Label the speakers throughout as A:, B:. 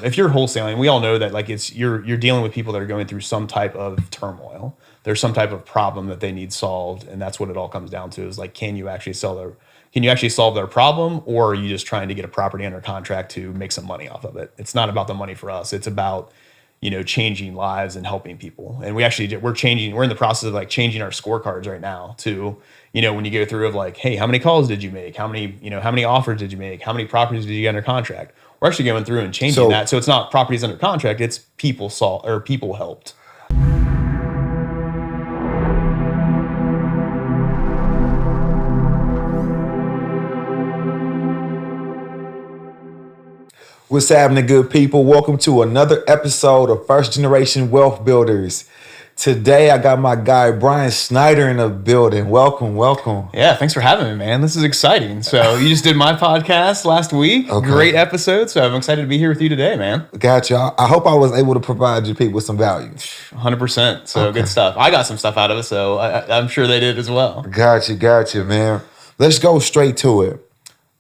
A: If you're wholesaling, we all know that like you're dealing with people that are going through some type of turmoil. There's some type of problem that they need solved, and that's what it all comes down to is like, can you actually solve their problem, or are you just trying to get a property under contract to make some money off of it? It's not about the money for us. It's about, changing lives and helping people. And we're in the process of like changing our scorecards right now to, when you go through of like, hey, how many calls did you make? How many offers did you make? How many properties did you get under contract? We're actually going through and changing that. So it's not properties under contract, it's people people helped.
B: What's happening, good people? Welcome to another episode of First Generation Wealth Builders. Today, I got my guy, Brian Snider, in the building. Welcome.
A: Yeah, thanks for having me, man. This is exciting. So you just did my podcast last week. Okay. Great episode. So I'm excited to be here with you today, man.
B: Gotcha. I hope I was able to provide you people with some value.
A: 100%. So Good stuff. I got some stuff out of it, so I'm sure they did as well.
B: Gotcha, man. Let's go straight to it.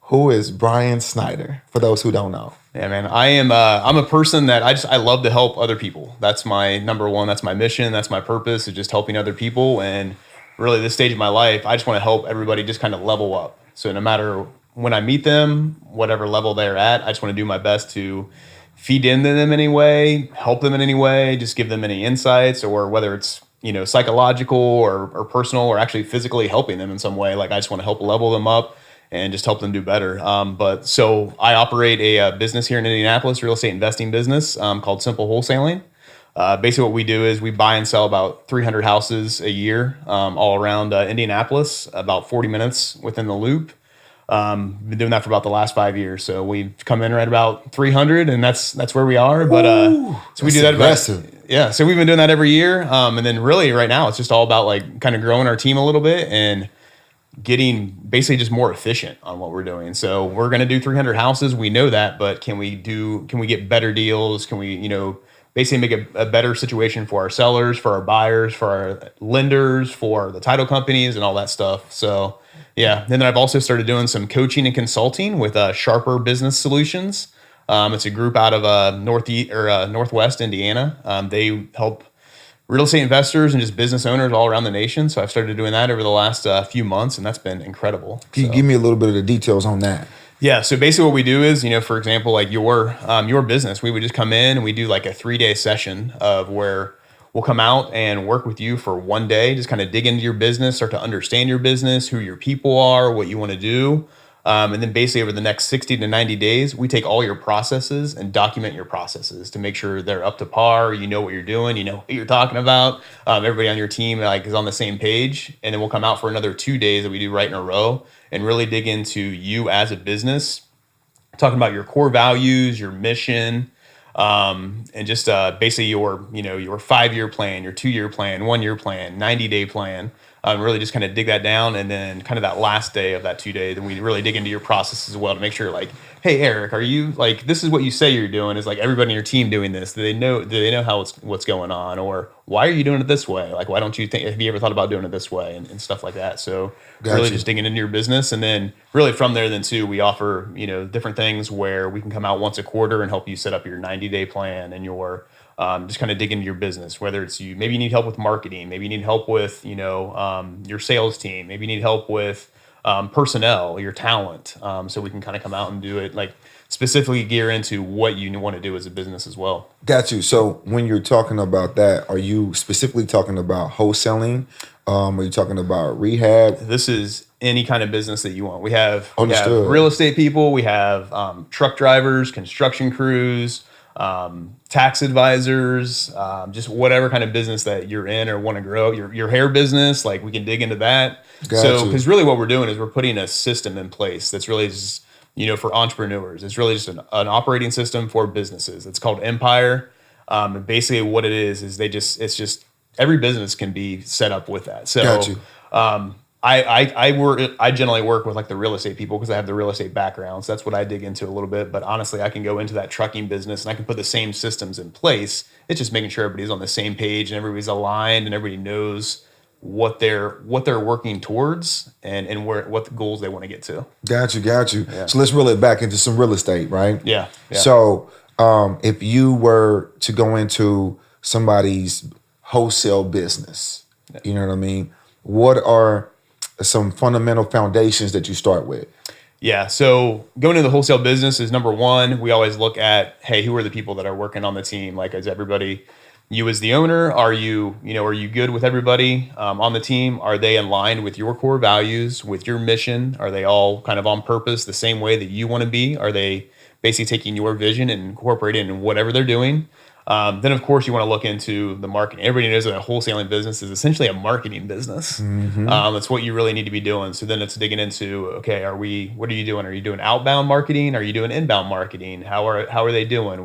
B: Who is Brian Snider, for those who don't know?
A: Yeah, man. I'm a person that I love to help other people. That's my number one. That's my mission. That's my purpose, is just helping other people. And really, this stage of my life, I just want to help everybody just kind of level up. So no matter when I meet them, whatever level they're at, I just want to do my best to feed into them in any way, help them in any way, just give them any insights, or whether it's psychological or personal, or actually physically helping them in some way. Like I just want to help level them up and just help them do better. So I operate a business here in Indianapolis, real estate investing business called Simple Wholesaling. Basically what we do is we buy and sell about 300 houses a year all around Indianapolis, about 40 minutes within the loop. Been doing that for about the last 5 years. So we've come in right about 300, and that's where we are. But so we do that aggressive. So we've been doing that every year. And then really right now it's just all about like kind of growing our team a little bit and getting basically just more efficient on what we're doing. So we're going to do 300 houses. We know that, but can we get better deals? Can we, basically make a better situation for our sellers, for our buyers, for our lenders, for the title companies and all that stuff. So yeah. And then I've also started doing some coaching and consulting with Sharper Business Solutions. It's a group out of Northwest Indiana. They help real estate investors and just business owners all around the nation. So I've started doing that over the last few months, and that's been incredible.
B: Can you give me a little bit of the details on that?
A: Yeah. So basically what we do is, for example, like your business, we would just come in and we do like a 3-day session of where we'll come out and work with you for 1 day, just kind of dig into your business, start to understand your business, who your people are, what you want to do. And then basically over the next 60 to 90 days, we take all your processes and document your processes to make sure they're up to par. You know what you're doing. You know what you're talking about. Everybody on your team is on the same page. And then we'll come out for another 2 days that we do right in a row and really dig into you as a business, talking about your core values, your mission, and just basically your 5-year plan, your 2-year plan, 1-year plan, 90-day plan. Really just kind of dig that down, and then kind of that last day of that 2 days, then we really dig into your process as well to make sure like, hey, Eric, are you like, this is what you say you're doing? Is like everybody in your team doing this? Do they know how what's going on? Or why are you doing it this way? Like, why don't you have you ever thought about doing it this way and stuff like that? So really just digging into your business. And then really from there then too, we offer, different things where we can come out once a quarter and help you set up your 90-day plan and your just kind of dig into your business, whether it's maybe you need help with marketing, maybe you need help with, your sales team, maybe you need help with personnel, your talent. So we can kind of come out and do it, like specifically gear into what you want to do as a business as well.
B: Got you. So when you're talking about that, are you specifically talking about wholesaling? Are you talking about rehab?
A: This is any kind of business that you want. We have real estate people, we have truck drivers, construction crews, tax advisors, just whatever kind of business that you're in or want to grow. Your hair business, like we can dig into that. So because really what we're doing is we're putting a system in place that's really just, for entrepreneurs. It's really just an operating system for businesses. It's called Empire. And basically what it is it's just every business can be set up with that. So I generally work with like the real estate people because I have the real estate background. So that's what I dig into a little bit. But honestly, I can go into that trucking business and I can put the same systems in place. It's just making sure everybody's on the same page and everybody's aligned and everybody knows what they're working towards and what the goals they want to get to.
B: Got you. Yeah. So let's reel it back into some real estate, right?
A: Yeah.
B: So If you were to go into somebody's wholesale business, you know what I mean? What are some fundamental foundations that you start with?
A: Yeah. So going into the wholesale business is number one. We always look at, hey, who are the people that are working on the team? Like, is everybody, you as the owner, are you good with everybody on the team? Are they in line with your core values, with your mission? Are they all kind of on purpose the same way that you want to be? Are they basically taking your vision and incorporating it in whatever they're doing? Then, of course, you want to look into the marketing. Everybody knows that a wholesaling business is essentially a marketing business. That's what you really need to be doing. So then it's digging into, okay, what are you doing? Are you doing outbound marketing? Are you doing inbound marketing? How are they doing?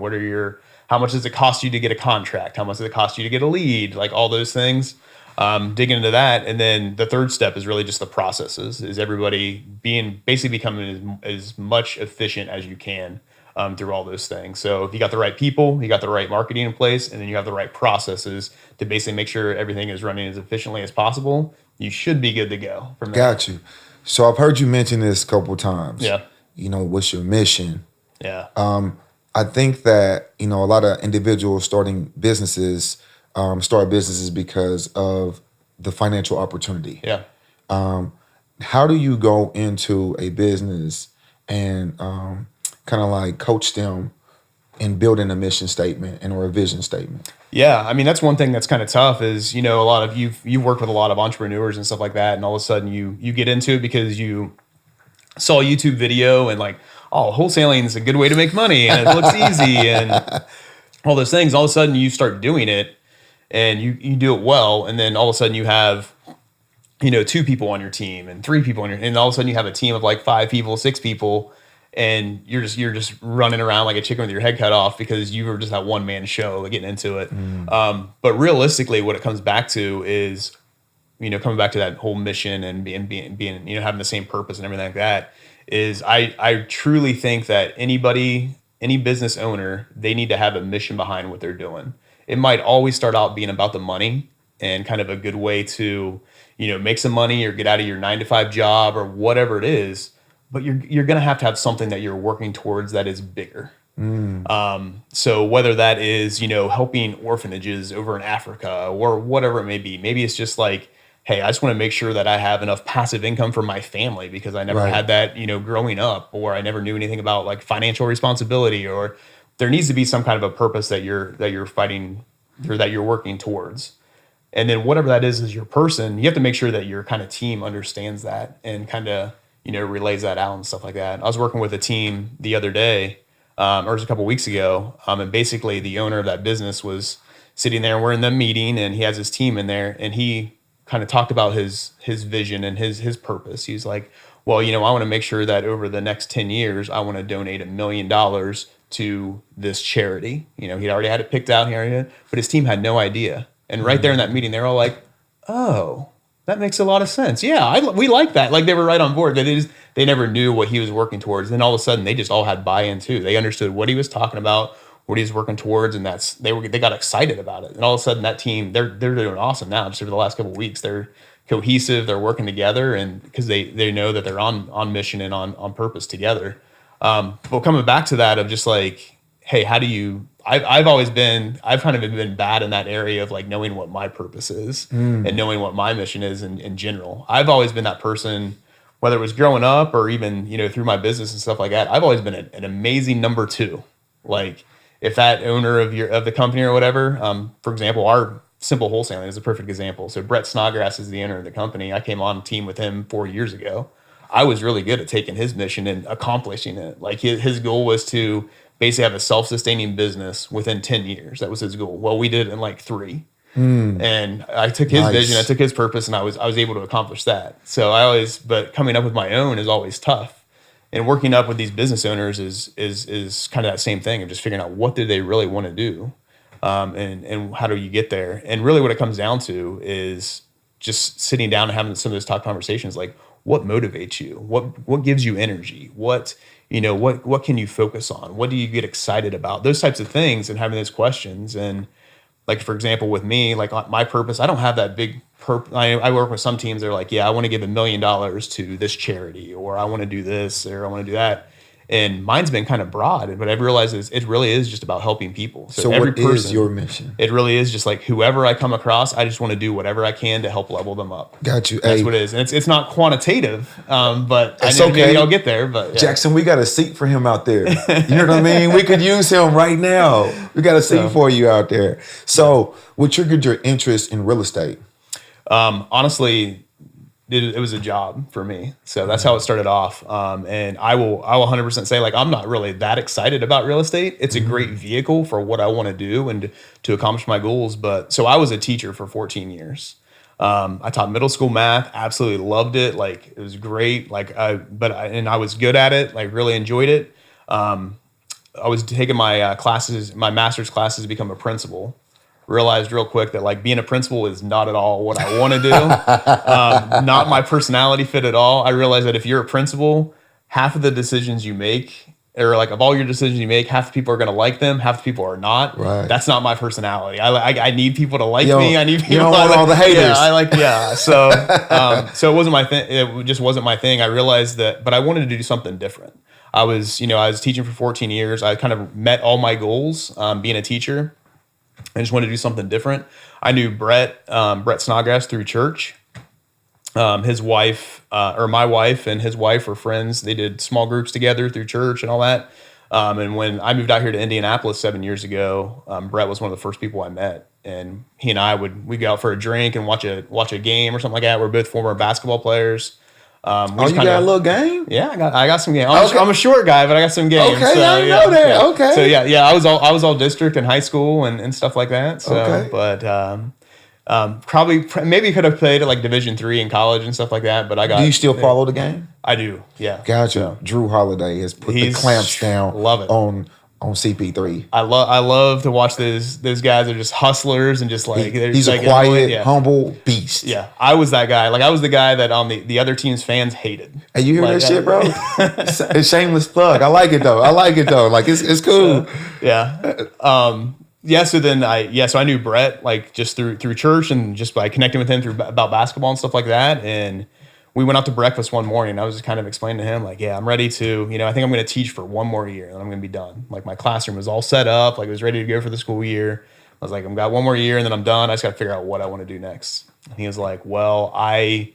A: How much does it cost you to get a contract? How much does it cost you to get a lead? Like all those things. Digging into that. And then the third step is really just the processes. Is everybody basically becoming as much efficient as you can through all those things. So if you got the right people, you got the right marketing in place, and then you have the right processes to basically make sure everything is running as efficiently as possible, you should be good to go from there.
B: Got you. So I've heard you mention this a couple times.
A: Yeah.
B: What's your mission?
A: Yeah.
B: I think that, a lot of individuals starting businesses start businesses because of the financial opportunity.
A: Yeah.
B: How do you go into a business and kind of like coach them in building a mission statement and or a vision statement?
A: Yeah, I mean that's one thing that's kind of tough is a lot of you've worked with a lot of entrepreneurs and stuff like that, and all of a sudden you get into it because you saw a YouTube video and like, oh, wholesaling is a good way to make money and it looks easy and all those things. All of a sudden you start doing it and you do it well, and then all of a sudden you have 2 people on your team and 3 people and all of a sudden you have a team of like 5 people, 6 people. And you're just running around like a chicken with your head cut off because you were just that one man show getting into it. But realistically, what it comes back to is, coming back to that whole mission and being having the same purpose and everything like that. Is I truly think that any business owner, they need to have a mission behind what they're doing. It might always start out being about the money and kind of a good way to make some money or get out of your 9-to-5 job or whatever it is. But you're going to have something that you're working towards that is bigger. So whether that is, helping orphanages over in Africa or whatever it may be, maybe it's just like, hey, I just want to make sure that I have enough passive income for my family because I never had that, growing up, or I never knew anything about like financial responsibility, or there needs to be some kind of a purpose that you're fighting or that you're working towards. And then whatever that is your person, you have to make sure that your kind of team understands that and kind of, relays that out and stuff like that. I was working with a team the other day, or it was a couple weeks ago, and basically the owner of that business was sitting there and we're in the meeting and he has his team in there and he kind of talked about his vision and his purpose. He's like, well, I want to make sure that over the next 10 years, I want to donate $1 million to this charity. He'd already had it picked out here, but his team had no idea. And right there in that meeting, they're all like, oh, that makes a lot of sense. Yeah, we like that. Like they were right on board. They never knew what he was working towards. Then all of a sudden, they just all had buy-in too. They understood what he was talking about, what he was working towards, and they got excited about it. And all of a sudden, that team they're doing awesome now. Just over the last couple of weeks, they're cohesive. They're working together, and because they know that they're on mission and on purpose together. But coming back to that of just like, hey, how do you? I've kind of been bad in that area of like knowing what my purpose is and knowing what my mission is in general. I've always been that person, whether it was growing up or even, through my business and stuff like that. I've always been an amazing number 2. Like if that owner of the company or whatever, for example, our Simple Wholesaling is a perfect example. So Brett Snodgrass is the owner of the company. I came on team with him 4 years ago. I was really good at taking his mission and accomplishing it. Like his goal was to basically have a self-sustaining business within 10 years. That was his goal. Well, we did it in like 3. And I took his vision, I took his purpose, and I was able to accomplish that. So but coming up with my own is always tough. And working up with these business owners is kind of that same thing of just figuring out what do they really want to do, and how do you get there. And really what it comes down to is just sitting down and having some of those tough conversations, like what motivates you, what gives you energy, what can you focus on, what do you get excited about, those types of things, and having those questions. And like, for example, with me, like my purpose, I don't have that big purpose. I work with some teams. They're like, yeah, I want to give $1 million to this charity, or I want to do this, or I want to do that. And mine's been kind of broad, but I've realized it really is just about helping people.
B: So
A: every
B: what is your mission?
A: It really is just like whoever I come across, I just want to do whatever I can to help level them up.
B: Got you.
A: That's
B: Hey,
A: what it is. And it's not quantitative, but
B: It's
A: I know maybe
B: okay.
A: I'll get there. But yeah.
B: Jackson, we got a seat for him out there. You know what I mean? We could use him right now. We got a seat for you out there. So what triggered your interest in real estate?
A: Honestly, it was a job for me. So that's how it started off. And I will 100% say, like, I'm not really that excited about real estate. It's a great vehicle for what I want to do and to accomplish my goals. But so I was a teacher for 14 years. I taught middle school math, absolutely loved it. Like, it was great. Like, I was good at it, like really enjoyed it. I was taking my classes, my master's classes to become a principal. Realized real quick that like being a principal is not at all what I want to do. Not my personality fit at all. I realized that if you're a principal, half of the decisions you make, or like of all your decisions you make, half the people are going to like them, half the people are not.
B: Right.
A: That's not my personality. I need people to like
B: You don't-
A: me. I need people.
B: you don't
A: I
B: want
A: like,
B: all the haters.
A: Yeah. So so it wasn't my thing. It just wasn't my thing. I realized that, but I wanted to do something different. I was teaching for 14 years. I kind of met all my goals being a teacher. I just wanted to do something different. I knew Brett Snodgrass through church. His wife, or my wife and his wife were friends. They did small groups together through church and all that. And when I moved out here to Indianapolis 7 years ago, Brett was one of the first people I met. And he and I we'd go out for a drink and watch a game or something like that. We're both former basketball players.
B: You got a little game?
A: Yeah, I got some game. I'm a short guy, but I got some games.
B: Okay,
A: so,
B: I didn't know that.
A: Yeah.
B: Okay.
A: So yeah, I was all district in high school and stuff like that. So,
B: Okay.
A: but probably maybe could have played at like Division III in college and stuff like that. But I got.
B: Do you still follow the game?
A: I do. Yeah.
B: Gotcha.
A: So,
B: Drew Holiday has put the
A: He's-
B: clamps down
A: love it.
B: on CP3.
A: I love to watch those guys are just hustlers and just like
B: He's
A: like,
B: a quiet,
A: yeah.
B: humble beast.
A: Yeah, I was that guy. Like I was the guy that on the other team's fans hated.
B: Hey, you hear
A: Like,
B: that shit, bro? It's shameless plug. I like it though. Like it's cool.
A: Yeah. Yeah. So then so I knew Brett like just through church and just by connecting with him about basketball and stuff like that. And we went out to breakfast one morning. I was just kind of explaining to him like, yeah, I'm ready to, I think I'm going to teach for one more year and I'm going to be done. Like my classroom was all set up. Like it was ready to go for the school year. I was like, I've got one more year and then I'm done. I just got to figure out what I want to do next. And he was like, well, I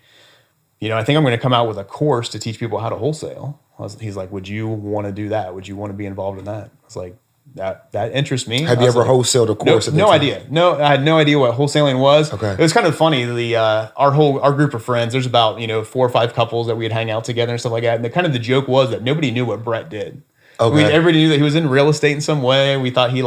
A: think I'm going to come out with a course to teach people how to wholesale. He's like, would you want to do that? Would you want to be involved in that? I was like, that interests me.
B: Have you ever wholesaled a course?
A: No idea. No, I had no idea what wholesaling was.
B: Okay.
A: It was kind of funny. Our group of friends, there's about 4 or 5 couples that we'd hang out together and stuff like that. And the joke was that nobody knew what Brett did.
B: Okay.
A: Everybody knew that he was in real estate in some way. We thought he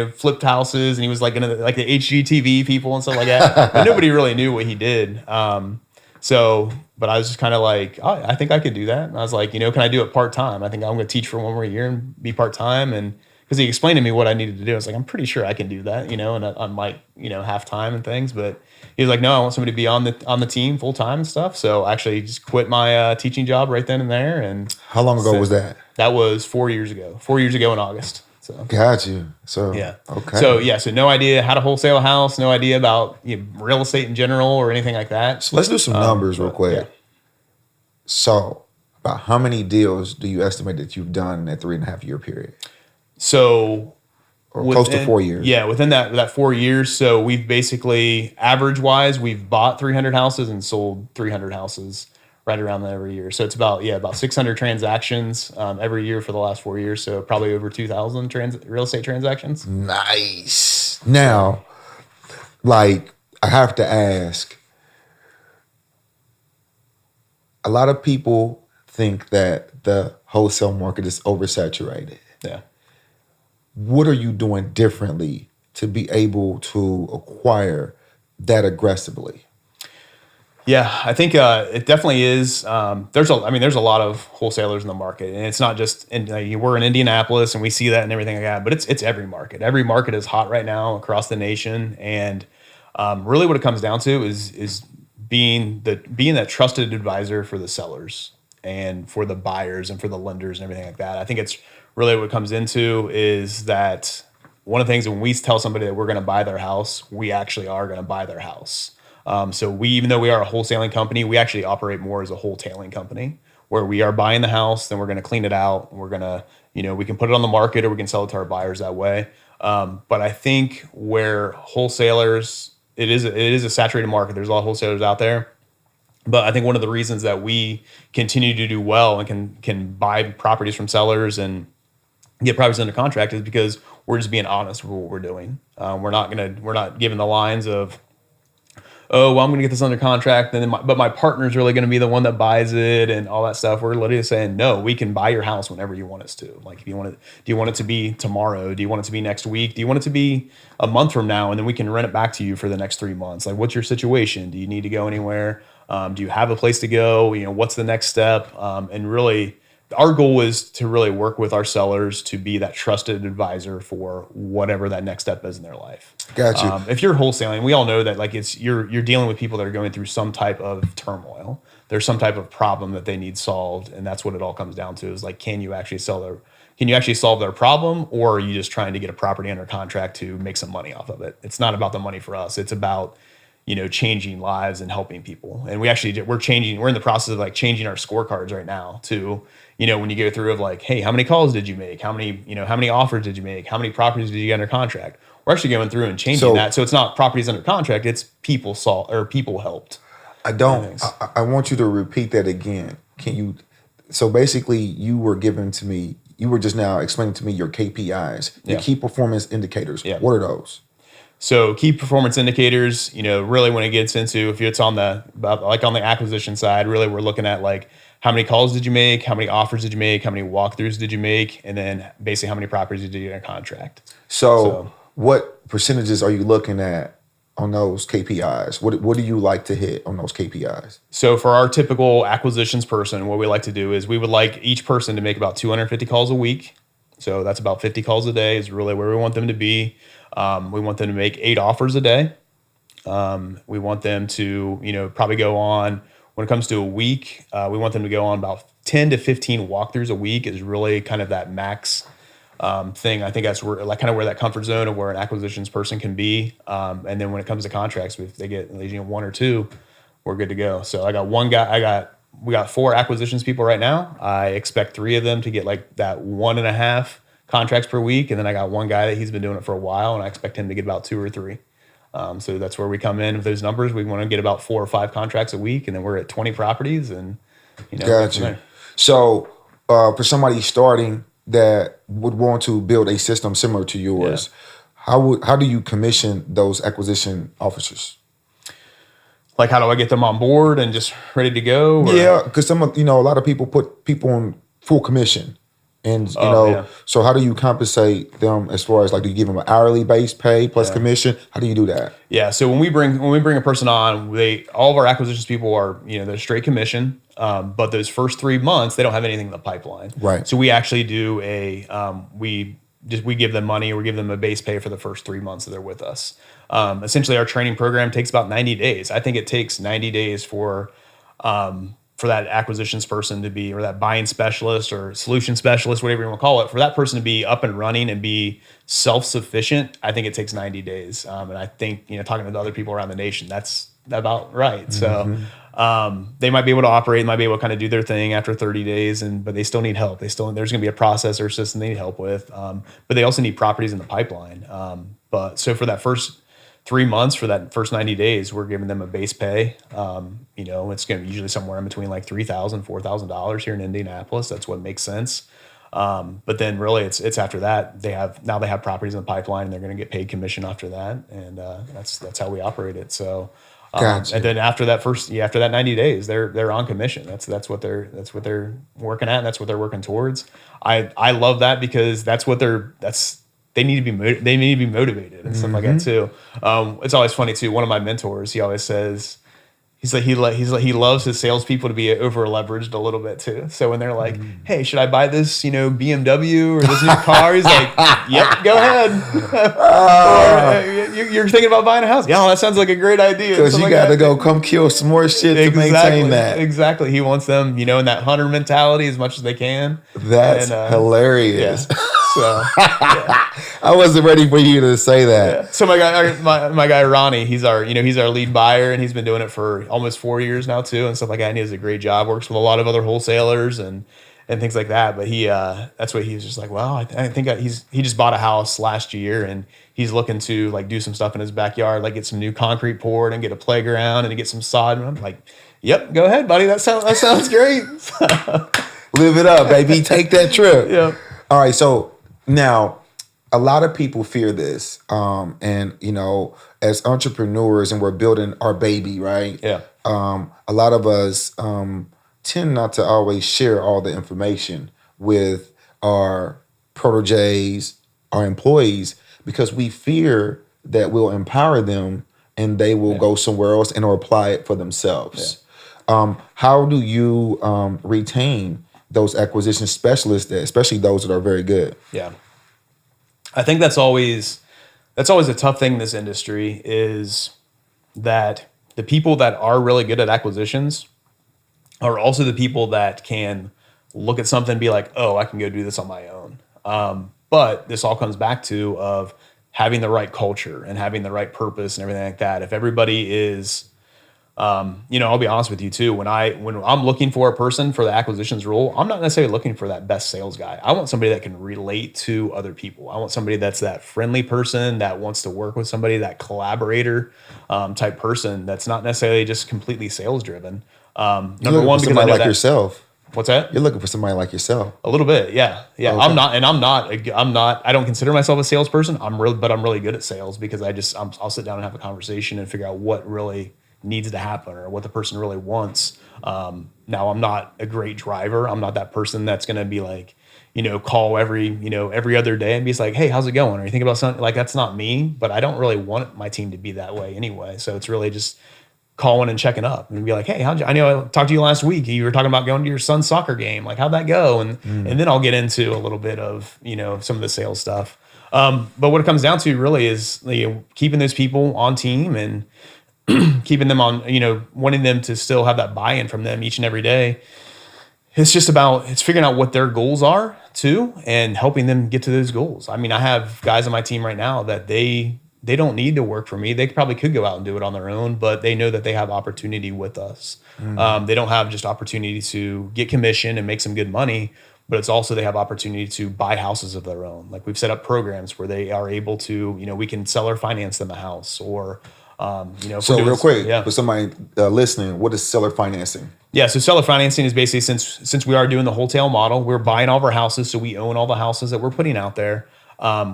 A: flipped houses and he was like into like the HGTV people and stuff like that. But nobody really knew what he did. But I was just kind of like, oh, I think I could do that. And I was like, can I do it part-time? I think I'm going to teach for one more year and be part-time. And because he explained to me what I needed to do. I was like, I'm pretty sure I can do that, and I might, half-time and things. But he was like, no, I want somebody to be on the team full-time and stuff. So I actually just quit my teaching job right then and there. And
B: How long ago was that?
A: That was 4 years ago. 4 years ago in August. So
B: Got you. So
A: yeah.
B: Okay.
A: So no idea how to wholesale a house, no idea about real estate in general or anything like that.
B: So let's do some numbers real quick.
A: Yeah.
B: So about how many deals do you estimate that you've done in that 3.5 year period?
A: So
B: Or close to 4 years.
A: Yeah, within that 4 years. So we've basically, average wise, we've bought 300 houses and sold 300 houses right around that every year. So it's about 600 transactions every year for the last 4 years. So probably over 2,000 real estate transactions.
B: Nice. Now, like, I have to ask, a lot of people think that the wholesale market is oversaturated.
A: Yeah.
B: What are you doing differently to be able to acquire that aggressively?
A: Yeah, I think it definitely is. There's a lot of wholesalers in the market, and it's not just we're in Indianapolis and we see that and everything like that. But it's every market. Every market is hot right now across the nation, and really what it comes down to is being that trusted advisor for the sellers and for the buyers and for the lenders and everything like that. I think it's really what it comes into is that one of the things when we tell somebody that we're going to buy their house, we actually are going to buy their house. So even though we are a wholesaling company, we actually operate more as a wholetailing company. where we are buying the house, then we're going to clean it out. We're going to, we can put it on the market or we can sell it to our buyers that way. But I think where wholesalers, it is a saturated market. There's a lot of wholesalers out there. But I think one of the reasons that we continue to do well and can buy properties from sellers and get properties under contract is because we're just being honest with what we're doing. We're not giving the lines of, oh, well, I'm going to get this under contract, but my partner's really going to be the one that buys it and all that stuff. We're literally saying, no, we can buy your house whenever you want us to. Like, if you want it, do you want it to be tomorrow? Do you want it to be next week? Do you want it to be a month from now? And then we can rent it back to you for the next 3 months. Like, what's your situation? Do you need to go anywhere? Do you have a place to go? What's the next step? And really, our goal is to really work with our sellers to be that trusted advisor for whatever that next step is in their life.
B: Got you.
A: If you're wholesaling, we all know that like you're dealing with people that are going through some type of turmoil. There's some type of problem that they need solved, and that's what it all comes down to. Is like, can you actually solve their problem, or are you just trying to get a property under contract to make some money off of it? It's not about the money for us. It's about changing lives and helping people. And we're in the process of like changing our scorecards right now to, when you go through of like, hey, how many calls did you make? How many offers did you make? How many properties did you get under contract? We're actually going through and changing that. So it's not properties under contract, it's people helped.
B: I want you to repeat that again. So basically you were just now explaining to me your KPIs, your key performance indicators. Yeah. What are those?
A: So key performance indicators, really when it gets into, if it's on the acquisition side, really we're looking at like, how many calls did you make? How many offers did you make? How many walkthroughs did you make? And then basically how many properties did you get in contract?
B: So what percentages are you looking at on those KPIs? What do you like to hit on those KPIs?
A: So for our typical acquisitions person, what we like to do is we would like each person to make about 250 calls a week. So that's about 50 calls a day is really where we want them to be. We want them to make 8 offers a day. We want them to, probably go on, when it comes to a week, we want them to go on about 10 to 15 walkthroughs a week is really kind of that max thing. I think that's where that comfort zone of where an acquisitions person can be. And then when it comes to contracts, if they get 1 or 2, we're good to go. So we got 4 acquisitions people right now. I expect 3 of them to get like that 1.5 contracts per week. And then I got 1 guy that he's been doing it for a while, and I expect him to get about 2 or 3. So that's where we come in with those numbers. We want to get about 4 or 5 contracts a week, and then we're at 20 properties. And
B: Gotcha. So for somebody starting that would want to build a system similar to yours, how do you commission those acquisition officers?
A: Like, how do I get them on board and just ready to go? Or?
B: Yeah, because a lot of people put people on full commission. And, so how do you compensate them as far as like, do you give them an hourly base pay plus commission? How do you do that?
A: Yeah. So when we bring a person on, all of our acquisitions people are, they're straight commission. But those first 3 months, they don't have anything in the pipeline.
B: Right.
A: So we actually do we give them money, or we give them a base pay for the first 3 months that they're with us. Essentially our training program takes about 90 days. I think it takes 90 days for that acquisitions person to be, or that buying specialist or solution specialist, whatever you want to call it, for that person to be up and running and be self-sufficient. I think it takes 90 days. And I think, talking to other people around the nation, that's about right. Mm-hmm. So they might be able to operate, might be able to kind of do their thing after 30 days, but they still need help. There's going to be a process or system they need help with. But they also need properties in the pipeline. So for that first 3 months, for that first 90 days, we're giving them a base pay. It's going to be usually somewhere in between like $3,000, $4,000 here in Indianapolis. That's what makes sense. But then really it's after that they have properties in the pipeline, and they're going to get paid commission after that. And that's how we operate it. So,
B: gotcha.
A: And then after that 90 days, they're on commission. That's what they're working at, and that's what they're working towards. I love that because they need to be motivated and stuff like that too. It's always funny too. One of my mentors, he always says, he loves his salespeople to be over leveraged a little bit too. So when they're like, "Hey, should I buy this BMW or this new car?" He's like, "Yep, go ahead." Or, you're thinking about buying a house? Yeah, that sounds like a great idea.
B: Because you got to go come kill some more shit to maintain that.
A: Exactly. He wants them, in that hunter mentality as much as they can.
B: That's hilarious.
A: Yeah. So
B: I wasn't ready for you to say that.
A: yeah. So my guy Ronnie, he's our lead buyer, and he's been doing it for almost 4 years now too, and stuff like that. And he does a great job. Works with a lot of other wholesalers and things like that. But he that's what he was just like. Well, I think he just bought a house last year, and he's looking to like do some stuff in his backyard, like get some new concrete poured and get a playground and to get some sod. And I'm like, yep, go ahead, buddy. That sounds great.
B: Live it up, baby. Take that trip.
A: Yeah.
B: All right. So now, a lot of people fear this, and as entrepreneurs, and we're building our baby, right?
A: Yeah.
B: A lot of us tend not to always share all the information with our proteges, our employees, because we fear that we'll empower them and they will go somewhere else and or apply it for themselves. How do you retain those acquisition specialists, especially those that are very good?
A: Yeah. I think that's always a tough thing in this industry, is that the people that are really good at acquisitions are also the people that can look at something and be like, oh, I can go do this on my own. But this all comes back to of having the right culture and having the right purpose and everything like that. If everybody is, I'll be honest with you too. When I'm looking for a person for the acquisitions role, I'm not necessarily looking for that best sales guy. I want somebody that can relate to other people. I want somebody that's that friendly person that wants to work with somebody, that collaborator type person that's not necessarily just completely sales driven. Number one, because
B: somebody like yourself.
A: What's that?
B: You're looking for somebody like yourself.
A: A little bit, yeah. Okay. I'm not. I don't consider myself a salesperson. But I'm really good at sales because I'll sit down and have a conversation and figure out what really needs to happen or what the person really wants. Now, I'm not a great driver. I'm not that person that's going to be like, call every other day and be like, hey, how's it going? Or you think about something like that's not me. But I don't really want my team to be that way anyway. So it's really just calling and checking up and be like, hey, I know I talked to you last week. You were talking about going to your son's soccer game. Like, how'd that go? And then I'll get into a little bit of, some of the sales stuff. But what it comes down to really is keeping those people on team and keeping them on, wanting them to still have that buy-in from them each and every day. It's just it's figuring out what their goals are too and helping them get to those goals. I mean, I have guys on my team right now that they don't need to work for me. They probably could go out and do it on their own, but they know that they have opportunity with us. They don't have just opportunity to get commission and make some good money, but it's also they have opportunity to buy houses of their own. Like we've set up programs where they are able to, we can seller finance them a house or,
B: So real quick, for somebody listening, what is seller financing?
A: Yeah, so seller financing is basically since we are doing the wholesale model, we're buying all of our houses, so we own all the houses that we're putting out there.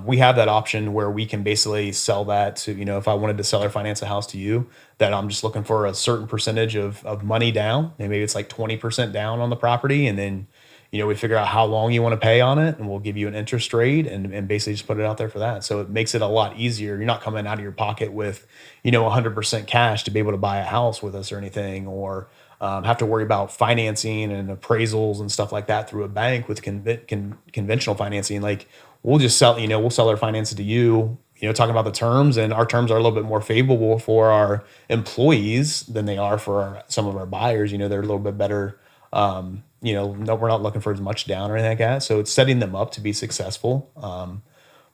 A: We have that option where we can basically sell that to, if I wanted to seller finance a house to you, that I'm just looking for a certain percentage of money down, and maybe it's like 20% down on the property, and then we figure out how long you want to pay on it, and we'll give you an interest rate and basically just put it out there for that. So it makes it a lot easier. You're not coming out of your pocket with, 100% cash to be able to buy a house with us or anything, or have to worry about financing and appraisals and stuff like that through a bank with conventional financing. Like we'll just sell, we'll sell our finances to you, talking about the terms, and our terms are a little bit more favorable for our employees than they are for some of our buyers. They're a little bit better. No, we're not looking for as much down or anything like that. So it's setting them up to be successful,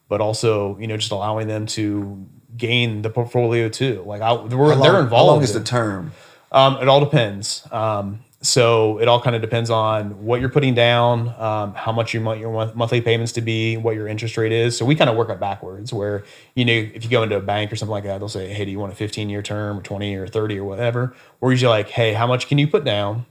A: but also, just allowing them to gain the portfolio too. Like they're involved.
B: How long is the term?
A: It all depends. So it all kind of depends on what you're putting down, how much you want your monthly payments to be, what your interest rate is. So we kind of work it backwards where, if you go into a bank or something like that, they'll say, hey, do you want a 15-year term or 20 or 30 or whatever? We're usually like, hey, how much can you put down?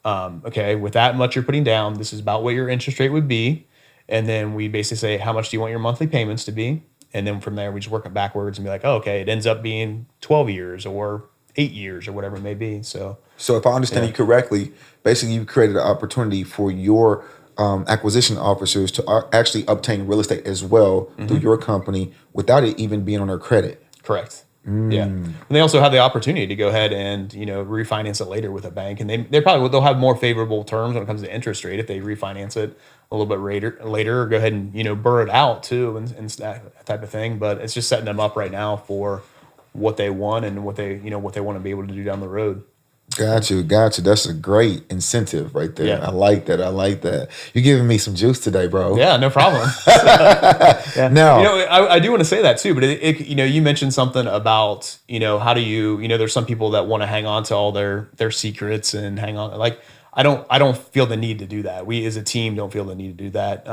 A: Okay, with that much you're putting down, this is about what your interest rate would be. And then we basically say, how much do you want your monthly payments to be? And then from there, we just work it backwards and be like, oh, okay, it ends up being 12 years or 8 years or whatever it may be. So
B: if I understand you correctly, basically you created an opportunity for your acquisition officers to actually obtain real estate as well through your company without it even being on their credit.
A: Correct. Yeah. And they also have the opportunity to go ahead and, refinance it later with a bank. And they'll have more favorable terms when it comes to interest rate if they refinance it a little bit later or go ahead and, burr it out too and that type of thing. But it's just setting them up right now for what they want and what they want to be able to do down the road.
B: Got you, got you. That's a great incentive right there.
A: Yeah.
B: I like that. I like that. You're giving me some juice today, bro.
A: Yeah, no problem. Yeah.
B: Now,
A: I do want to say that too, but you mentioned something about, how do there's some people that want to hang on to all their secrets and hang on. Like, I don't feel the need to do that. We as a team don't feel the need to do that.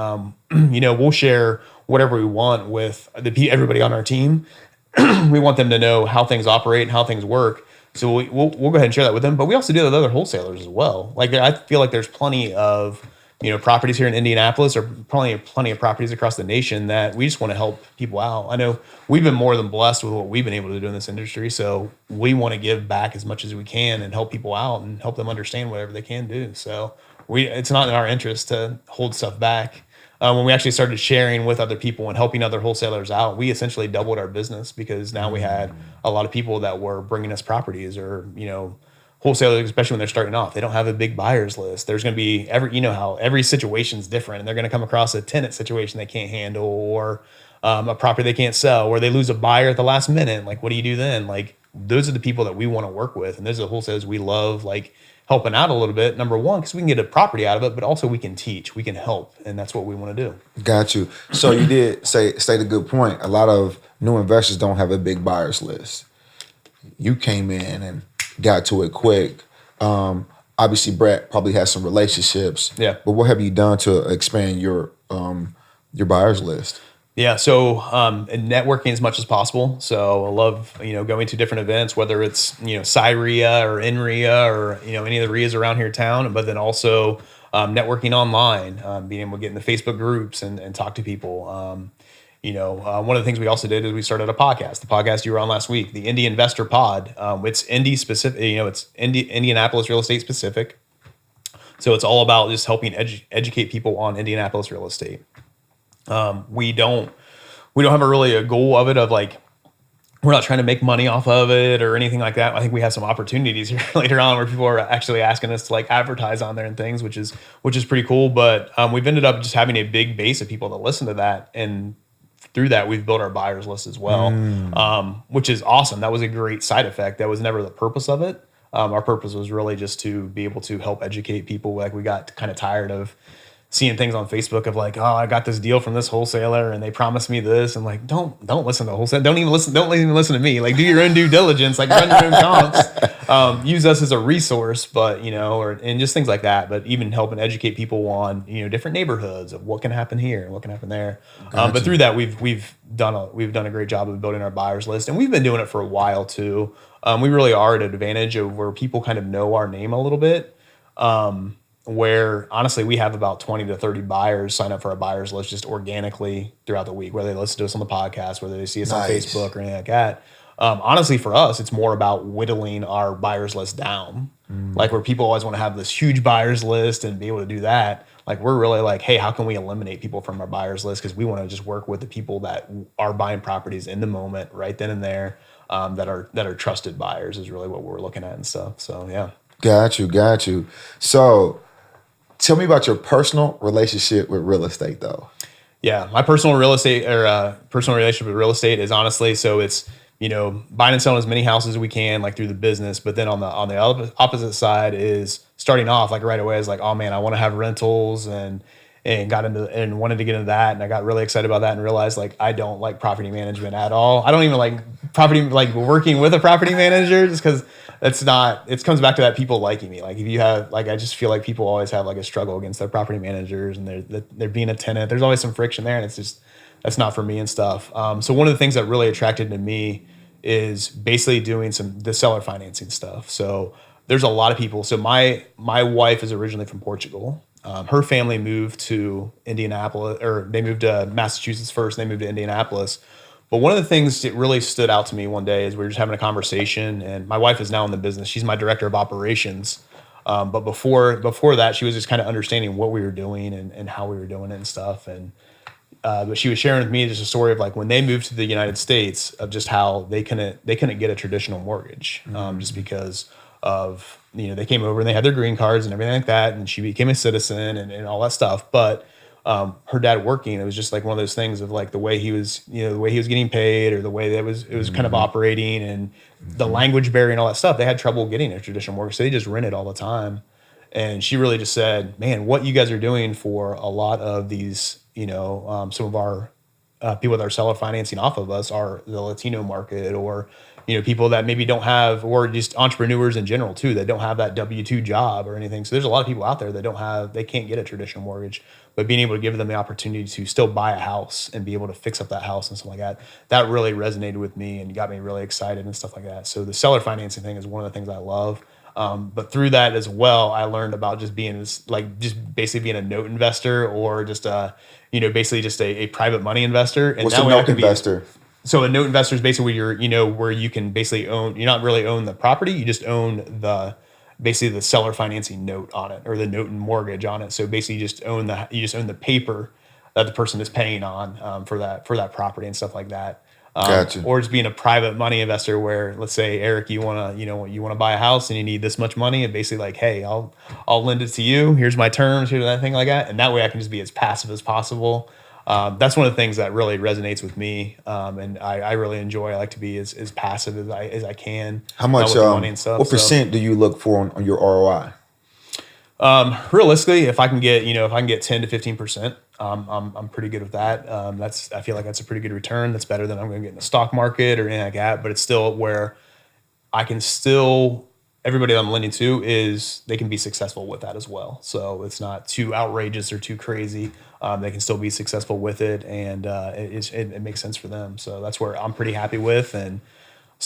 A: We'll share whatever we want with everybody on our team. We want them to know how things operate and how things work. So we'll go ahead and share that with them. But we also do that with other wholesalers as well. Like, I feel like there's plenty of properties here in Indianapolis, or plenty of properties across the nation that we just want to help people out. I know we've been more than blessed with what we've been able to do in this industry, so we want to give back as much as we can and help people out and help them understand whatever they can do. So it's not in our interest to hold stuff back. When we actually started sharing with other people and helping other wholesalers out, we essentially doubled our business, because now we had a lot of people that were bringing us properties, or wholesalers, especially when they're starting off, they don't have a big buyers list. There's going to be how every situation's different, and they're going to come across a tenant situation they can't handle, or a property they can't sell, or they lose a buyer at the last minute. Like, what do you do then? Like, those are the people that we want to work with, and those are the wholesalers we love, like, helping out a little bit. Number one, because we can get a property out of it, but also we can teach, we can help, and that's what we want to do.
B: got you. So you did state a good point. A lot of new investors don't have a big buyers list. You came in and got to it quick. Obviously, Brett probably has some relationships.
A: Yeah.
B: But what have you done to expand your buyers list?
A: Yeah, so and networking as much as possible. So I love going to different events, whether it's SciRIA or NRIA or any of the RIAs around here in town, but then also networking online, being able to get in the Facebook groups and talk to people. One of the things we also did is we started a podcast. The podcast you were on last week, the Indie Investor Pod. It's Indy specific. It's Indianapolis real estate specific. So it's all about just helping educate people on Indianapolis real estate. We don't have a goal of it, of like, we're not trying to make money off of it or anything like that. I think we have some opportunities here later on where people are actually asking us to like advertise on there and things, which is pretty cool. But we've ended up just having a big base of people that listen to that, and through that we've built our buyers list as well, which is awesome. That was a great side effect. That was never the purpose of it. Our purpose was really just to be able to help educate people. Like, we got kind of tired of seeing things on Facebook of like, oh, I got this deal from this wholesaler and they promised me this, and like, don't listen to wholesaler. Don't even listen to me. Like, do your own due diligence, like run your own comps. Use us as a resource, but and just things like that. But even helping educate people on different neighborhoods of what can happen here and what can happen there.
B: Gotcha.
A: But through that we've done a great job of building our buyers list, and we've been doing it for a while too. We really are at an advantage of where people kind of know our name a little bit. Where honestly we have about 20 to 30 buyers sign up for our buyers list just organically throughout the week, whether they listen to us on the podcast, whether they see us on Facebook or anything like that. Honestly, for us, it's more about whittling our buyers list down. Like, where people always want to have this huge buyers list and be able to do that. Like, we're really like, hey, how can we eliminate people from our buyers list? Because we want to just work with the people that are buying properties in the moment, right then and there, that are trusted buyers is really what we're looking at and stuff. So yeah.
B: Got you. So tell me about your personal relationship with real estate, though.
A: Yeah, my personal relationship with real estate is honestly, so it's buying and selling as many houses as we can, like through the business. But then on the opposite side is starting off like right away is like, oh man, I want to have rentals, and got into and wanted to get into that, and I got really excited about that and realized like I don't like property management at all. I don't even like working with a property manager, just because it comes back to that people liking me. Like, if you have I just feel like people always have like a struggle against their property managers, and they're being a tenant. There's always some friction there, and it's just, that's not for me and stuff. So one of the things that really attracted to me is basically doing the seller financing stuff. So there's a lot of people. So my wife is originally from Portugal. Her family moved to Indianapolis, or they moved to Massachusetts first, and they moved to Indianapolis. But one of the things that really stood out to me one day is we were just having a conversation, and my wife is now in the business. She's my director of operations. But before that, she was just kind of understanding what we were doing and how we were doing it and stuff. And but she was sharing with me just a story of like when they moved to the United States, of just how they couldn't get a traditional mortgage, just because of they came over and they had their green cards and everything like that, and she became a citizen and all that stuff. But her dad working. It was just like one of those things of like the way he was, the way he was getting paid or the way that it was kind of operating and the language barrier and all that stuff. They had trouble getting a traditional mortgage. So they just rented all the time. And she really just said, man, what you guys are doing for a lot of these, some of our people that are seller financing off of us are the Latino market or, people that maybe don't have, or just entrepreneurs in general too, that don't have that W-2 job or anything. So there's a lot of people out there that they can't get a traditional mortgage, but being able to give them the opportunity to still buy a house and be able to fix up that house and stuff like that, that really resonated with me and got me really excited and stuff like that. So the seller financing thing is one of the things I love. But through that as well, I learned about just just basically being a note investor or just basically just a private money investor. And
B: What's
A: that
B: a
A: way I
B: note
A: can
B: investor?
A: So a note investor is basically where where you can basically you're not really own the property, you just own basically the seller financing note on it or the note and mortgage on it. So basically you just own the paper that the person is paying on for that property and stuff like that.
B: Gotcha.
A: Or just being a private money investor where, let's say, Eric, you want to buy a house and you need this much money, and basically like, hey, I'll lend it to you. Here's my terms, here's that thing like that, and that way I can just be as passive as possible. That's one of the things that really resonates with me, and I really enjoy. I like to be as passive as I can.
B: How much?
A: With the money and stuff.
B: What percent do you look for on your ROI?
A: Realistically, if I can get 10 to 15%, I'm pretty good with that. I feel like that's a pretty good return. That's better than I'm going to get in the stock market or anything like that. But it's still where I can still, everybody that I'm lending to they can be successful with that as well. So it's not too outrageous or too crazy. They can still be successful with it, and it makes sense for them. So that's where I'm pretty happy with, and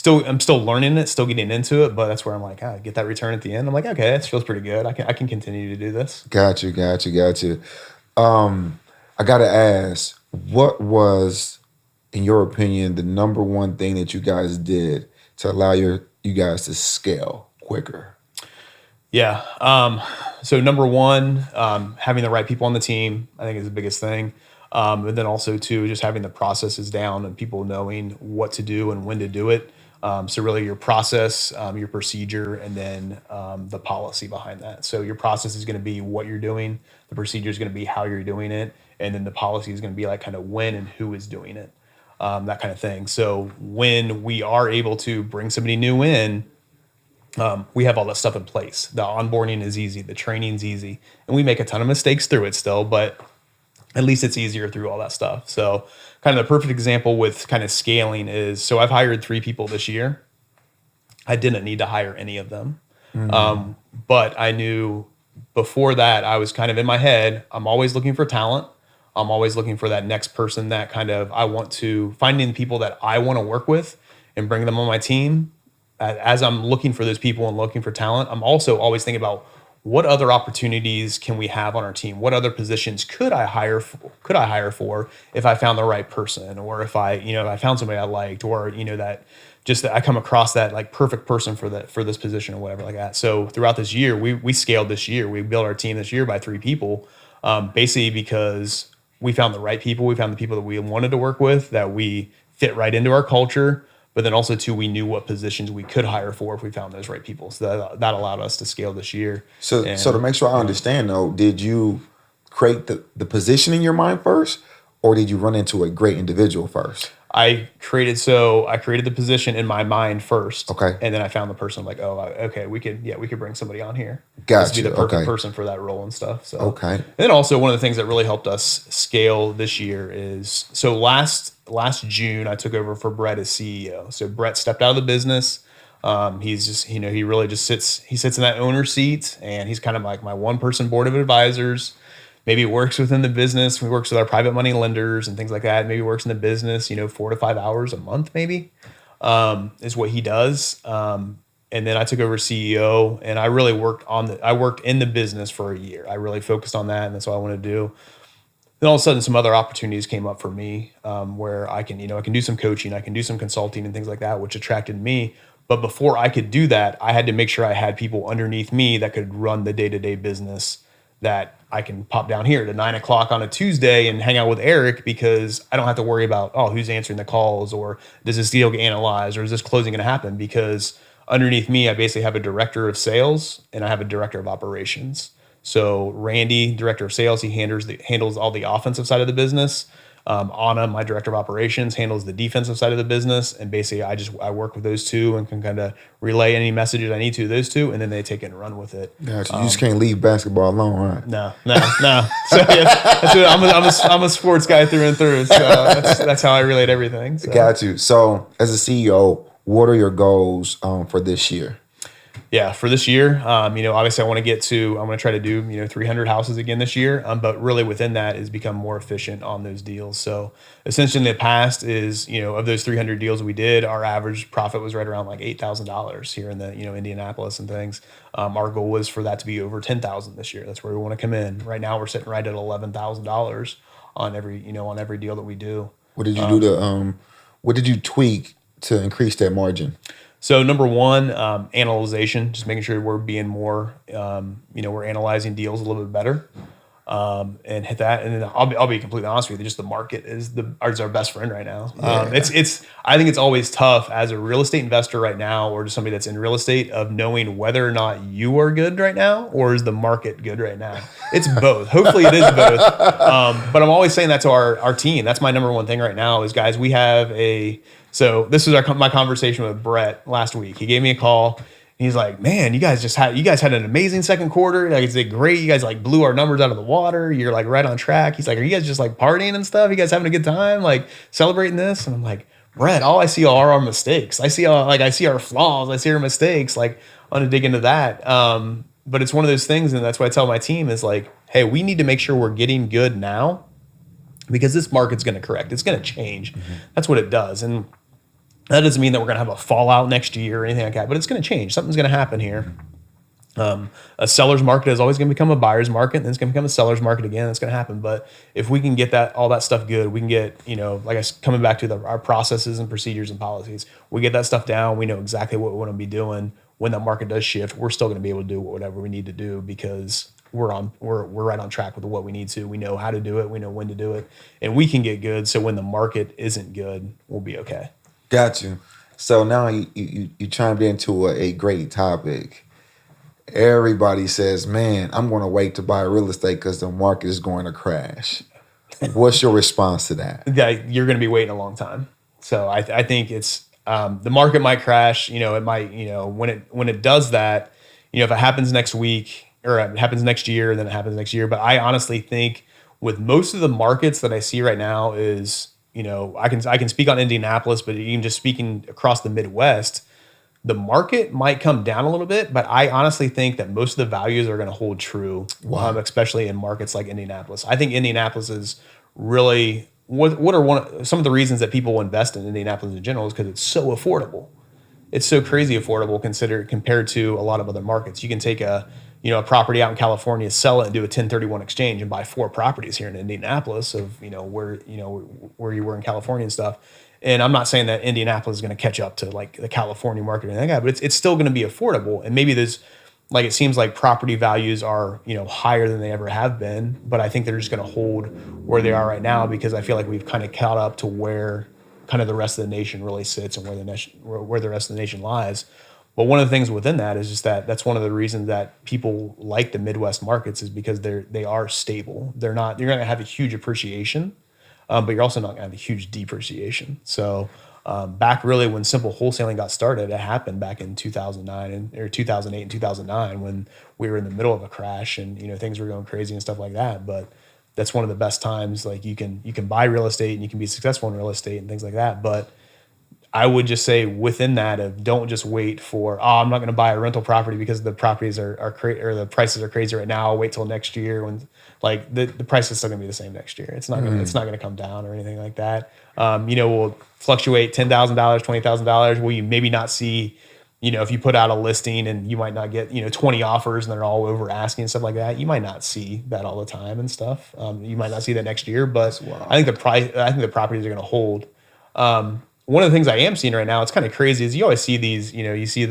A: I'm still learning it, still getting into it, but that's where I'm like, get that return at the end. I'm like, okay, this feels pretty good. I can continue to do this.
B: Gotcha. I gotta ask, what was, in your opinion, the number one thing that you guys did to allow you guys to scale quicker?
A: Yeah. So number one, having the right people on the team, I think is the biggest thing. And then also too, just having the processes down and people knowing what to do and when to do it. So really your process, your procedure, and then the policy behind that. So your process is going to be what you're doing. The procedure is going to be how you're doing it. And then the policy is going to be like kind of when and who is doing it, that kind of thing. So when we are able to bring somebody new in, we have all that stuff in place. The onboarding is easy. The training's easy. And we make a ton of mistakes through it still, but at least it's easier through all that stuff. So kind of the perfect example with kind of scaling is, so I've hired 3 people this year. I didn't need to hire any of them. But I knew before that, I was kind of in my head, I'm always looking for talent. I'm always looking for that next person that kind of, finding people that I want to work with and bring them on my team. As I'm looking for those people and looking for talent, I'm also always thinking about what other opportunities can we have on our team? What other positions could I hire for if I found the right person, or if I found somebody I liked, or that I come across that like perfect person for this position or whatever like that. So throughout this year, we scaled this year. We built our team this year by 3 people, basically because we found the right people. We found the people that we wanted to work with, that we fit right into our culture. But then also too, we knew what positions we could hire for if we found those right people. So that allowed us to scale this year.
B: So to make sure I understand though, did you create the position in your mind first, or did you run into a great individual first?
A: I created the position in my mind first.
B: Okay.
A: And then I found the person. I'm like, okay, we could bring somebody on here.
B: Gotcha.
A: This would be the perfect person for that role and stuff. So
B: okay.
A: And then also one of the things that really helped us scale this year is, so last June I took over for Brett as CEO. So Brett stepped out of the business. He's just, he really just sits in that owner seat, and he's kind of like my one person board of advisors. Maybe works within the business. We works with our private money lenders and things like that. Maybe works in the business, 4 to 5 hours a month, maybe, is what he does. And then I took over CEO, and I really worked in the business for a year. I really focused on that, and that's all I want to do. Then all of a sudden, some other opportunities came up for me, where I can do some coaching, I can do some consulting and things like that, which attracted me. But before I could do that, I had to make sure I had people underneath me that could run the day-to-day business, that I can pop down here to 9:00 on a Tuesday and hang out with Eric, because I don't have to worry about, who's answering the calls, or does this deal get analyzed, or is this closing going to happen? Because underneath me, I basically have a director of sales and I have a director of operations. So Randy, director of sales, he handles all the offensive side of the business. Anna, my director of operations, handles the defensive side of the business, and basically I work with those two and can kind of relay any messages I need to those two, and then they take it and run with it.
B: Gotcha. You just can't leave basketball alone, right?
A: No. So yeah, that's what, I'm a sports guy through and through. So that's how I relate everything. So.
B: Got you. So as a CEO, what are your goals for this year?
A: Yeah, for this year, obviously I'm going to try to do, 300 houses again this year. But really within that is become more efficient on those deals. So essentially in the past is, of those 300 deals we did, our average profit was right around like $8,000 here in the, Indianapolis and things. Our goal was for that to be over 10,000 this year. That's where we want to come in. Right now we're sitting right at $11,000 on every deal that we do.
B: What did you do to, what did you tweak to increase that margin?
A: So number one, analyzation, just making sure we're being more, we're analyzing deals a little bit better, and hit that. And then I'll be completely honest with you, just the market is our best friend right now.
B: Yeah.
A: I think it's always tough as a real estate investor right now, or just somebody that's in real estate, of knowing whether or not you are good right now, or is the market good right now. It's both. Hopefully it is both. But I'm always saying that to our team. That's my number one thing right now is, guys, we have so this was my conversation with Brett last week. He gave me a call. He's like, man, you guys had an amazing second quarter. Like, it's great. You guys like blew our numbers out of the water. You're like right on track. He's like, are you guys just like partying and stuff? You guys having a good time, like celebrating this? And I'm like, Brett, all I see are our mistakes. I see our flaws. I see our mistakes. Like, I want to dig into that. But it's one of those things, and that's what I tell my team is like, hey, we need to make sure we're getting good now, because this market's going to correct. It's going to change. Mm-hmm. That's what it does. And that doesn't mean that we're going to have a fallout next year or anything like that, but it's going to change. Something's going to happen here. A seller's market is always going to become a buyer's market, and then it's going to become a seller's market again. That's going to happen. But if we can get all that stuff good, we can get, coming back to our processes and procedures and policies, we get that stuff down. We know exactly what we want to be doing. When that market does shift, we're still going to be able to do whatever we need to do, because we're right on track with what we need to. We know how to do it. We know when to do it, and we can get good. So when the market isn't good, we'll be okay.
B: Got you. So now you chimed into a great topic. Everybody says, man, I'm going to wait to buy real estate because the market is going to crash. What's your response to that?
A: Yeah, you're going to be waiting a long time. So I think it's the market might crash. It might, when it does that, if it happens next week or it happens next year, then it happens next year. But I honestly think with most of the markets that I see right now is, I can speak on Indianapolis, but even just speaking across the Midwest, the market might come down a little bit, but I honestly think that most of the values are going to hold true, especially in markets like Indianapolis. I think Indianapolis is really what are some of the reasons that people invest in Indianapolis in general is because it's so affordable. It's so crazy affordable compared to a lot of other markets. You can take a property out in California, sell it, and do a 1031 exchange, and buy 4 properties here in Indianapolis of where you were in California and stuff. And I'm not saying that Indianapolis is going to catch up to like the California market or anything like that, but it's still going to be affordable. And maybe there's it seems like property values are higher than they ever have been, but I think they're just going to hold where they are right now, because I feel like we've kind of caught up to where kind of the rest of the nation really sits and where the rest of the nation lies. But one of the things within that is just that's one of the reasons that people like the Midwest markets is because they are stable. You're going to have a huge appreciation, but you're also not going to have a huge depreciation. So back really when simple wholesaling got started, it happened back in 2009 or 2008 and 2009 when we were in the middle of a crash and things were going crazy and stuff like that. But that's one of the best times. Like you can buy real estate and you can be successful in real estate and things like that. But I would just say within that of don't just wait for, I'm not going to buy a rental property because the properties or the prices are crazy right now. I'll wait till next year when the price is still going to be the same next year. It's not going to come down or anything like that. Will fluctuate $10,000, $20,000. Will you maybe not see, if you put out a listing and you might not get 20 offers and they're all over asking and stuff like that. You might not see that all the time and stuff. You might not see that next year, but I think the properties are going to hold. One of the things I am seeing right now, it's kind of crazy, is you always see these, you see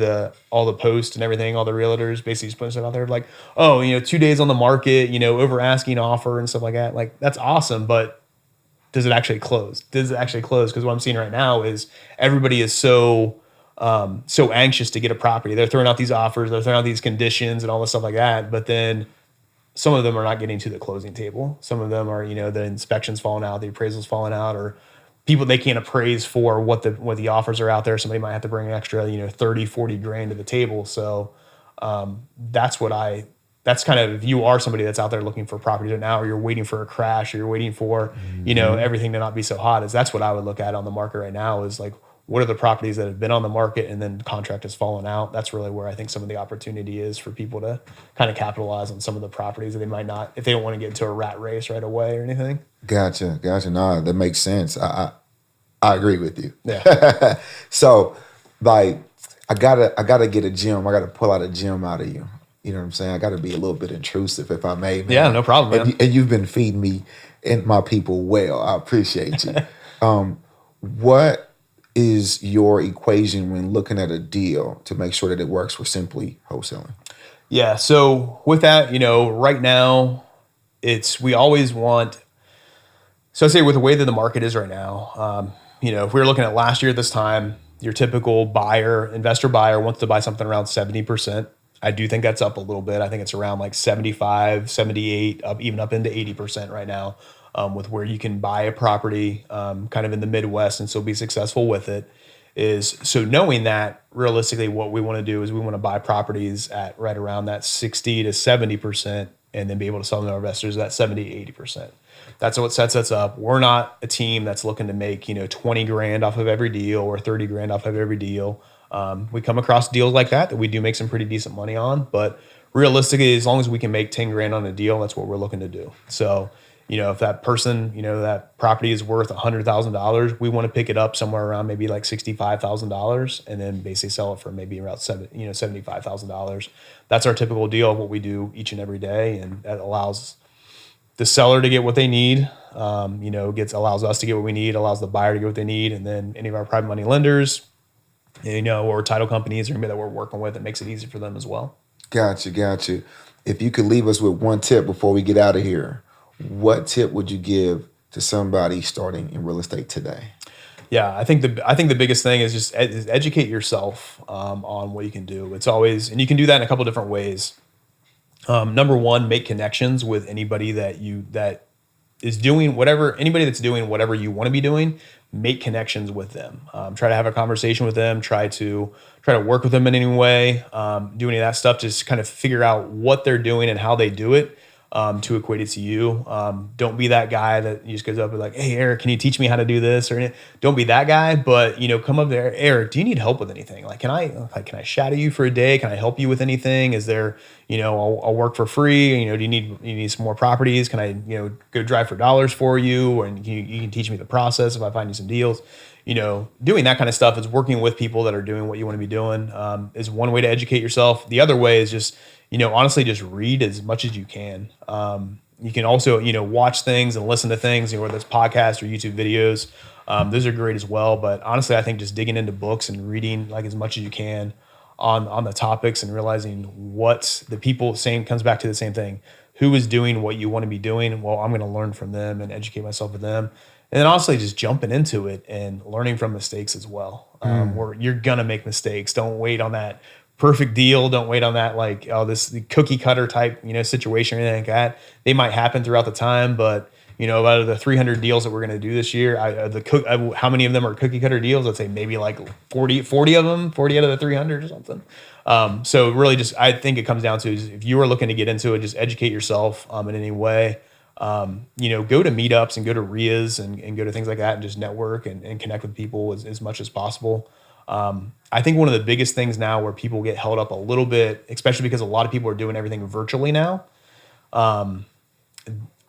A: all the posts and everything, all the realtors basically just putting stuff out there like, 2 days on the market, over asking offer and stuff like that. Like, that's awesome, but does it actually close? Because what I'm seeing right now is everybody is so anxious to get a property. They're throwing out these offers, they're throwing out these conditions and all this stuff like that. But then some of them are not getting to the closing table. Some of them are, the inspections falling out, the appraisals falling out, or people they can't appraise for what the offers are out there. Somebody might have to bring an extra, 30, 40 grand to the table. So that's that's kind of, if you are somebody that's out there looking for properties right now, or you're waiting for a crash, or you're waiting for, everything to not be so hot, that's what I would look at on the market right now is like, what are the properties that have been on the market and then contract has fallen out? That's really where I think some of the opportunity is for people to kind of capitalize on some of the properties that they might not, if they don't want to get into a rat race right away or anything.
B: Gotcha. No, that makes sense. I agree with you.
A: Yeah.
B: So, like, I gotta get a gem. I gotta pull out a gem out of you. You know what I'm saying? I gotta be a little bit intrusive, if I may, man.
A: Yeah, no problem, man.
B: And you've been feeding me and my people well. I appreciate you. What is your equation when looking at a deal to make sure that it works for Simply Wholesaling?
A: Yeah. So with that, right now, we always want. So I say with the way that the market is right now, if we were looking at last year at this time, your typical investor buyer wants to buy something around 70%. I do think that's up a little bit. I think it's around like 75, 78, even up into 80% right now, with where you can buy a property kind of in the Midwest and still be successful with it. So knowing that realistically what we want to do is we want to buy properties at right around that 60 to 70% and then be able to sell them to our investors at 70 to 80%. That's what sets us up. We're not a team that's looking to make 20 grand off of every deal or 30 grand off of every deal. We come across deals like that we do make some pretty decent money on, but realistically, as long as we can make 10 grand on a deal, that's what we're looking to do. So, if that person, that property is worth $100,000, we want to pick it up somewhere around maybe like $65,000 and then basically sell it for maybe around $75,000. That's our typical deal of what we do each and every day. And that allows the seller to get what they need, allows us to get what we need, allows the buyer to get what they need. And then any of our private money lenders, or title companies or anybody that we're working with, it makes it easy for them as well.
B: Gotcha. If you could leave us with one tip before we get out of here, what tip would you give to somebody starting in real estate today?
A: Yeah, I think the biggest thing is just educate yourself on what you can do. It's always, and you can do that in a couple different ways. Number one, make connections with anybody that is doing whatever, anybody that's doing whatever you want to be doing. Make connections with them. Try to have a conversation with them. Try to work with them in any way. Do any of that stuff. Just kind of figure out what they're doing and how they do it to equate it to you. Don't be that guy that just goes up and like, hey, Eric, can you teach me how to do this? Or don't be that guy, but come up there, Eric, do you need help with anything? Like, can I shadow you for a day? Can I help you with anything? Is there, I'll work for free. Do you need some more properties? Can I, go drive for dollars for you? And you can teach me the process if I find you some deals. Doing that kind of stuff is working with people that are doing what you want to be doing is one way to educate yourself. The other way is just, honestly, just read as much as you can. You can also, watch things and listen to things, whether it's podcasts or YouTube videos. Those are great as well. But honestly, I think just digging into books and reading like as much as you can on the topics and realizing what the people saying comes back to the same thing. Who is doing what you want to be doing? Well, I'm going to learn from them and educate myself with them. And then honestly, just jumping into it and learning from mistakes as well. Where you're going to make mistakes. Don't wait on that perfect deal. Don't wait on that the cookie cutter type, situation or anything like that. They might happen throughout the time, but out of the 300 deals that we're going to do this year, how many of them are cookie cutter deals? I'd say maybe like 40 of them, 40 out of the 300 or something. So really just, I think it comes down to is if you are looking to get into it, just educate yourself in any way. Go to meetups and go to RIAs and go to things like that and just network and connect with people as much as possible. I think one of the biggest things now where people get held up a little bit, especially because a lot of people are doing everything virtually now.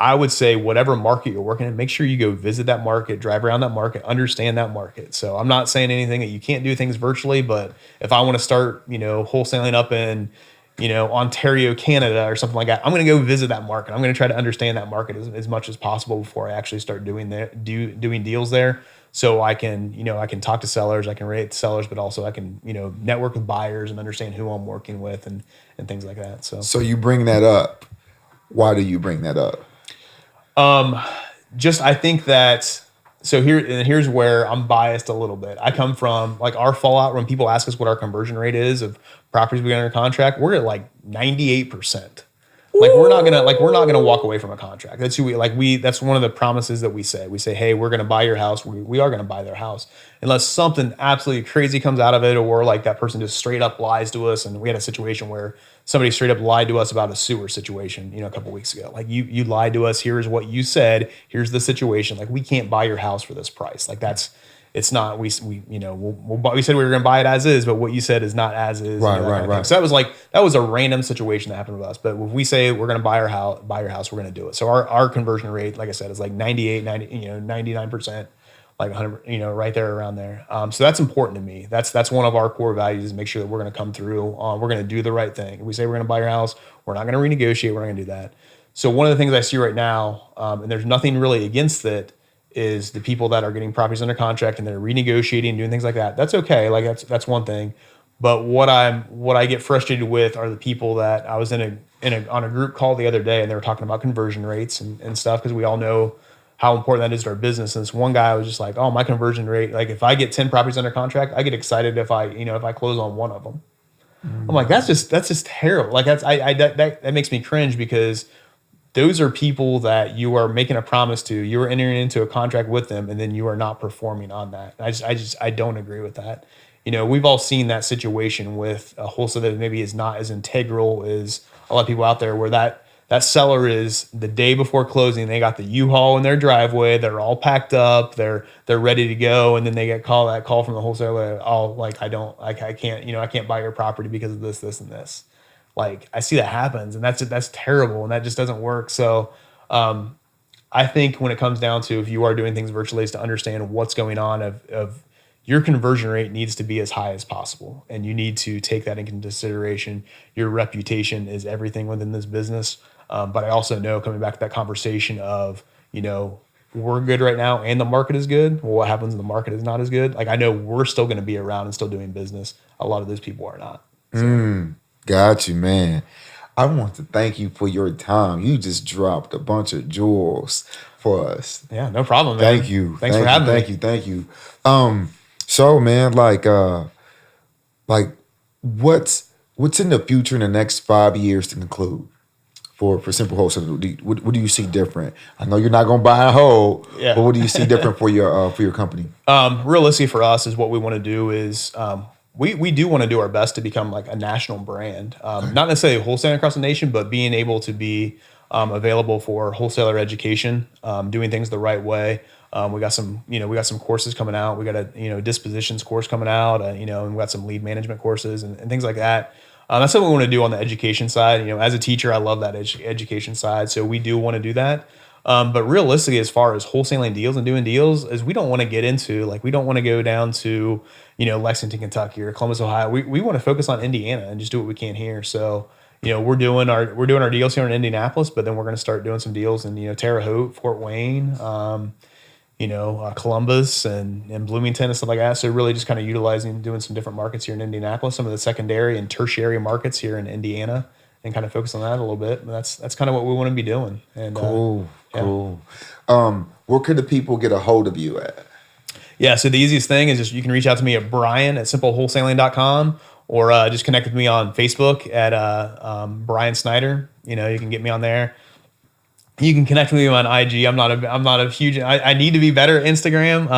A: I would say whatever market you're working in, make sure you go visit that market, drive around that market, understand that market. So I'm not saying anything that you can't do things virtually, but if I want to start, wholesaling up in, Ontario, Canada or something like that, I'm going to go visit that market. I'm going to try to understand that market as much as possible before I actually start doing deals there. So I can, I can talk to sellers, I can rate sellers, but also I can, network with buyers and understand who I'm working with and things like that. So
B: you bring that up. Why do you bring that up?
A: I think that, here's where I'm biased a little bit. I come from like our fallout when people ask us what our conversion rate is of properties we got under contract, we're at like 98%. Like we're not gonna walk away from a contract. That's who that's one of the promises that we say. We say, hey, we're gonna buy your house. We are gonna buy their house. Unless something absolutely crazy comes out of it, or like that person just straight up lies to us. And we had a situation where somebody straight up lied to us about a sewer situation, a couple weeks ago. Like you lied to us, here's what you said, here's the situation. Like we can't buy your house for this price. Like it's not we we said we were going to buy it as is, but what you said is not as is.
B: Right.
A: So that was a random situation that happened with us. But if we say we're going to buy your house, we're going to do it. So our conversion rate, like I said, is like 99%, like 100, right there around there. So that's important to me. That's one of our core values, is make sure that we're going to come through. We're going to do the right thing. If we say we're going to buy your house, we're not going to renegotiate. We're not going to do that. So one of the things I see right now, and there's nothing really against it, is the people that are getting properties under contract and they're renegotiating, doing things like that. That's okay. Like that's one thing. But what I get frustrated with are the people that I was on a group call the other day, and they were talking about conversion rates and stuff, because we all know how important that is to our business. And this one guy was just like, oh, my conversion rate, like if I get 10 properties under contract, I get excited if I close on one of them. I'm like, that's just terrible. Like that makes me cringe, because those are people that you are making a promise to. You are entering into a contract with them, and then you are not performing on that. I don't agree with that. We've all seen that situation with a wholesaler that maybe is not as integral as a lot of people out there, where that seller is the day before closing, they got the U-Haul in their driveway, they're all packed up, they're ready to go, and then they get that call from the wholesaler, oh, like I can't buy your property because of this, and this. Like I see that happens, and that's terrible, and that just doesn't work. So I think when it comes down to, if you are doing things virtually, is to understand what's going on, of your conversion rate needs to be as high as possible, and you need to take that into consideration. Your reputation is everything within this business. But I also know, coming back to that conversation of, we're good right now and the market is good. Well, what happens when the market is not as good? Like I know we're still going to be around and still doing business. A lot of those people are not. So.
B: Got you, man. I want to thank you for your time. You just dropped a bunch of jewels for us.
A: Yeah, no problem, man.
B: Thank you.
A: Thanks for having me.
B: Thank you. So man, like what's in the future in the next 5 years to conclude for Simple Wholesale? What do you see different? I know you're not going to buy a hold, but what do you see different for your company?
A: Realistically, for us, is what we want to do is we do want to do our best to become like a national brand. Not necessarily wholesaling across the nation, but being able to be available for wholesaler education, doing things the right way. We got some courses coming out. We got a dispositions course coming out, and we got some lead management courses and things like that. That's what we want to do on the education side. As a teacher, I love that education side. So we do want to do that. But realistically, as far as wholesaling deals and doing deals, is we don't want to get into, we don't want to go down to, Lexington, Kentucky or Columbus, Ohio. We want to focus on Indiana and just do what we can here. So, we're doing our deals here in Indianapolis, but then we're going to start doing some deals in, Terre Haute, Fort Wayne, Columbus and Bloomington and stuff like that. So really just kind of doing some different markets here in Indianapolis, some of the secondary and tertiary markets here in Indiana, and kind of focus on that a little bit. And that's kind of what we want to be doing. And
B: cool. Where could the people get a hold of you at?
A: Yeah, so the easiest thing is just you can reach out to me at Brian@simplewholesaling.com, or just connect with me on Facebook at Brian Snider. You can get me on there. You can connect with me on IG. I'm not a huge. I need to be better at Instagram.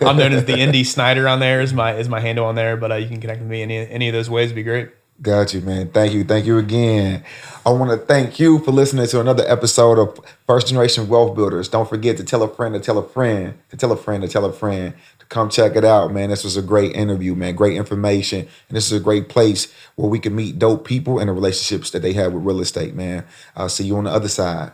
A: I'm known as the Indie Snider on there. Is my handle on there. But you can connect with me any of those ways. Would be great.
B: Got you, man. Thank you again. I want to thank you for listening to another episode of First Generation Wealth Builders. Don't forget to tell a friend to tell a friend to tell a friend to tell a friend to come check it out, man. This was a great interview, man. Great information. And this is a great place where we can meet dope people and the relationships that they have with real estate, man. I'll see you on the other side.